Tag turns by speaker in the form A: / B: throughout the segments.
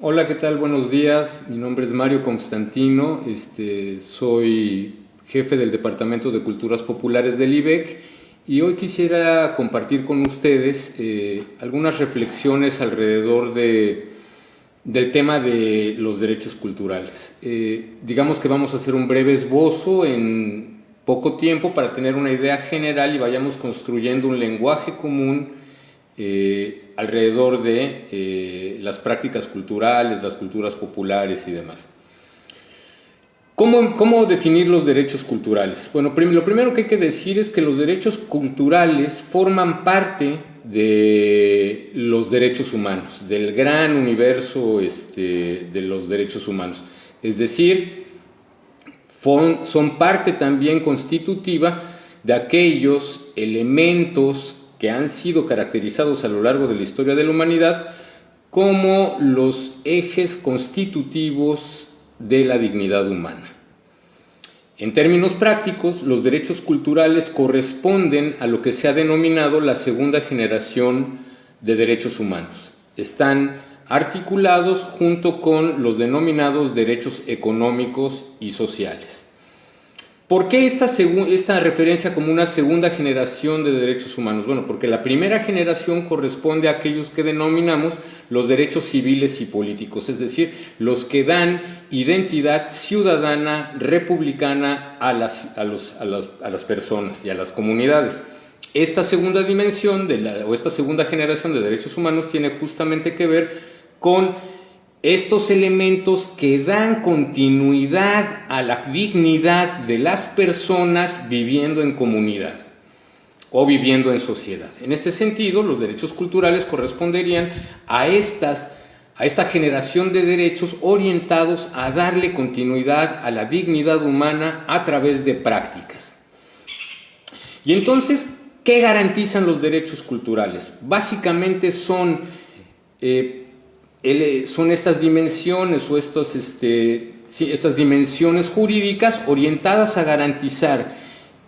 A: Hola, ¿qué tal? Buenos días. Mi nombre es Mario Constantino. Soy jefe del Departamento de Culturas Populares del IBEC y hoy quisiera compartir con ustedes algunas reflexiones alrededor del tema de los derechos culturales. Digamos que vamos a hacer un breve esbozo en poco tiempo para tener una idea general y vayamos construyendo un lenguaje común alrededor de las prácticas culturales, las culturas populares y demás. ¿Cómo definir los derechos culturales? Bueno, lo primero que hay que decir es que los derechos culturales forman parte de los derechos humanos, del gran universo de los derechos humanos. Es decir, son parte también constitutiva de aquellos elementos que han sido caracterizados a lo largo de la historia de la humanidad como los ejes constitutivos de la dignidad humana. En términos prácticos, los derechos culturales corresponden a lo que se ha denominado la segunda generación de derechos humanos. Están articulados junto con los denominados derechos económicos y sociales. ¿Por qué esta referencia como una segunda generación de derechos humanos? Bueno, porque la primera generación corresponde a aquellos que denominamos los derechos civiles y políticos, es decir, los que dan identidad ciudadana, republicana a las personas y a las comunidades. Esta segunda dimensión o esta segunda generación de derechos humanos tiene justamente que ver con estos elementos que dan continuidad a la dignidad de las personas viviendo en comunidad o viviendo en sociedad. En este sentido, los derechos culturales corresponderían a esta generación de derechos orientados a darle continuidad a la dignidad humana a través de prácticas. Y entonces, ¿qué garantizan los derechos culturales? Básicamente son estas dimensiones o estas dimensiones jurídicas orientadas a garantizar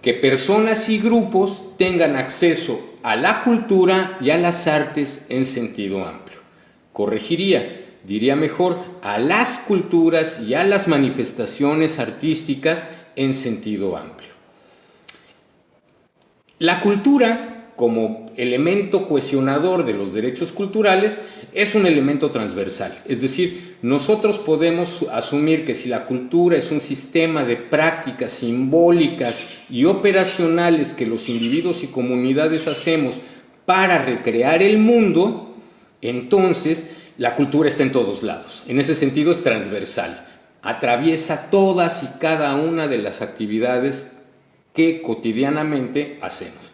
A: que personas y grupos tengan acceso a la cultura y a las artes en sentido amplio. Diría mejor, a las culturas y a las manifestaciones artísticas en sentido amplio. La cultura, como elemento cohesionador de los derechos culturales, es un elemento transversal. Es decir, nosotros podemos asumir que si la cultura es un sistema de prácticas simbólicas y operacionales que los individuos y comunidades hacemos para recrear el mundo, entonces la cultura está en todos lados. En ese sentido es transversal. Atraviesa todas y cada una de las actividades que cotidianamente hacemos.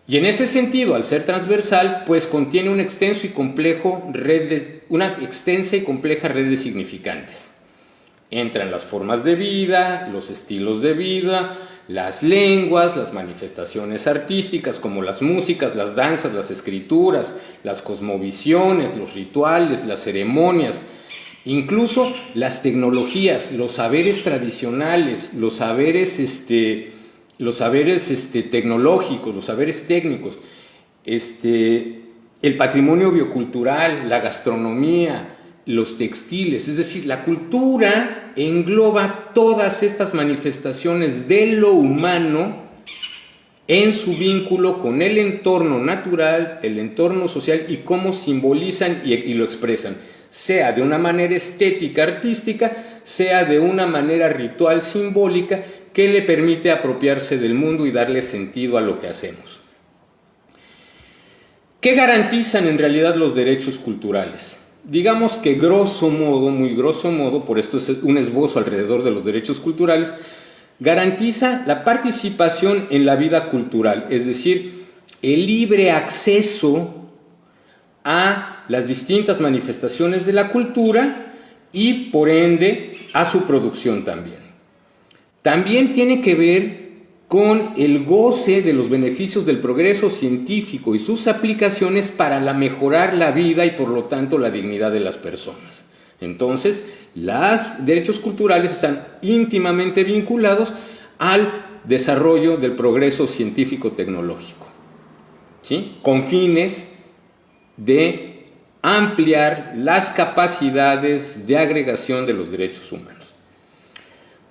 A: Y en ese sentido, al ser transversal, pues contiene una extensa y compleja red de significantes. Entran las formas de vida, los estilos de vida, las lenguas, las manifestaciones artísticas como las músicas, las danzas, las escrituras, las cosmovisiones, los rituales, las ceremonias, incluso las tecnologías, los saberes tradicionales, los saberes tecnológicos, los saberes técnicos, el patrimonio biocultural, la gastronomía, los textiles. Es decir, la cultura engloba todas estas manifestaciones de lo humano en su vínculo con el entorno natural, el entorno social y cómo simbolizan y lo expresan, sea de una manera estética, artística, sea de una manera ritual, simbólica, que le permite apropiarse del mundo y darle sentido a lo que hacemos. ¿Qué garantizan en realidad los derechos culturales? Digamos que grosso modo, muy grosso modo, por esto es un esbozo alrededor de los derechos culturales, garantiza la participación en la vida cultural, es decir, el libre acceso a las distintas manifestaciones de la cultura y, por ende, a su producción también. También tiene que ver con el goce de los beneficios del progreso científico y sus aplicaciones para mejorar la vida y por lo tanto la dignidad de las personas. Entonces, los derechos culturales están íntimamente vinculados al desarrollo del progreso científico-tecnológico, ¿sí? Con fines de ampliar las capacidades de agregación de los derechos humanos.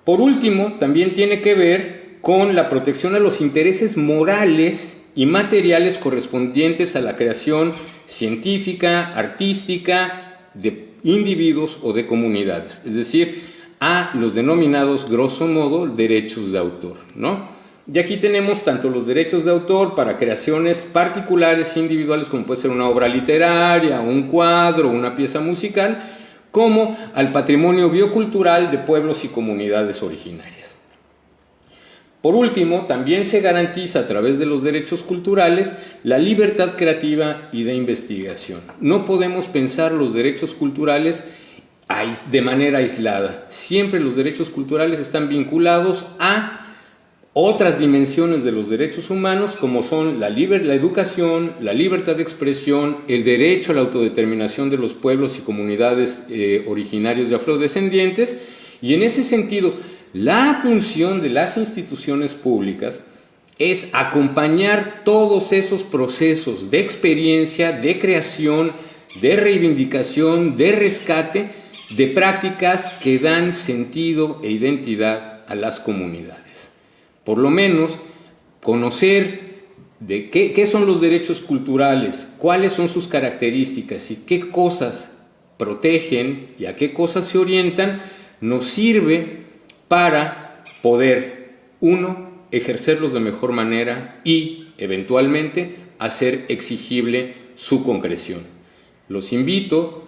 A: Por último, también tiene que ver con la protección a los intereses morales y materiales correspondientes a la creación científica, artística, de individuos o de comunidades, es decir, a los denominados, grosso modo, derechos de autor, ¿no? Y aquí tenemos tanto los derechos de autor para creaciones particulares, individuales, como puede ser una obra literaria, un cuadro, una pieza musical, como al patrimonio biocultural de pueblos y comunidades originarias. Por último, también se garantiza a través de los derechos culturales la libertad creativa y de investigación. No podemos pensar los derechos culturales de manera aislada. Siempre los derechos culturales están vinculados a otras dimensiones de los derechos humanos, como son la educación, la libertad de expresión, el derecho a la autodeterminación de los pueblos y comunidades originarios y afrodescendientes, y en ese sentido, la función de las instituciones públicas es acompañar todos esos procesos de experiencia, de creación, de reivindicación, de rescate, de prácticas que dan sentido e identidad a las comunidades. Por lo menos, conocer de qué son los derechos culturales, cuáles son sus características y qué cosas protegen y a qué cosas se orientan, nos sirve para poder, uno, ejercerlos de mejor manera y, eventualmente, hacer exigible su concreción. Los invito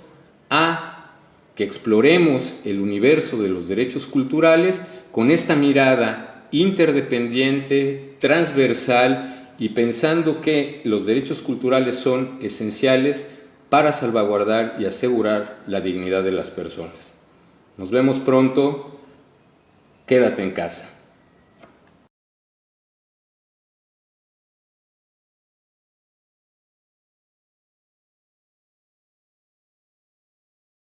A: a que exploremos el universo de los derechos culturales con esta mirada interdependiente, transversal y pensando que los derechos culturales son esenciales para salvaguardar y asegurar la dignidad de las personas. Nos vemos pronto. Quédate en casa.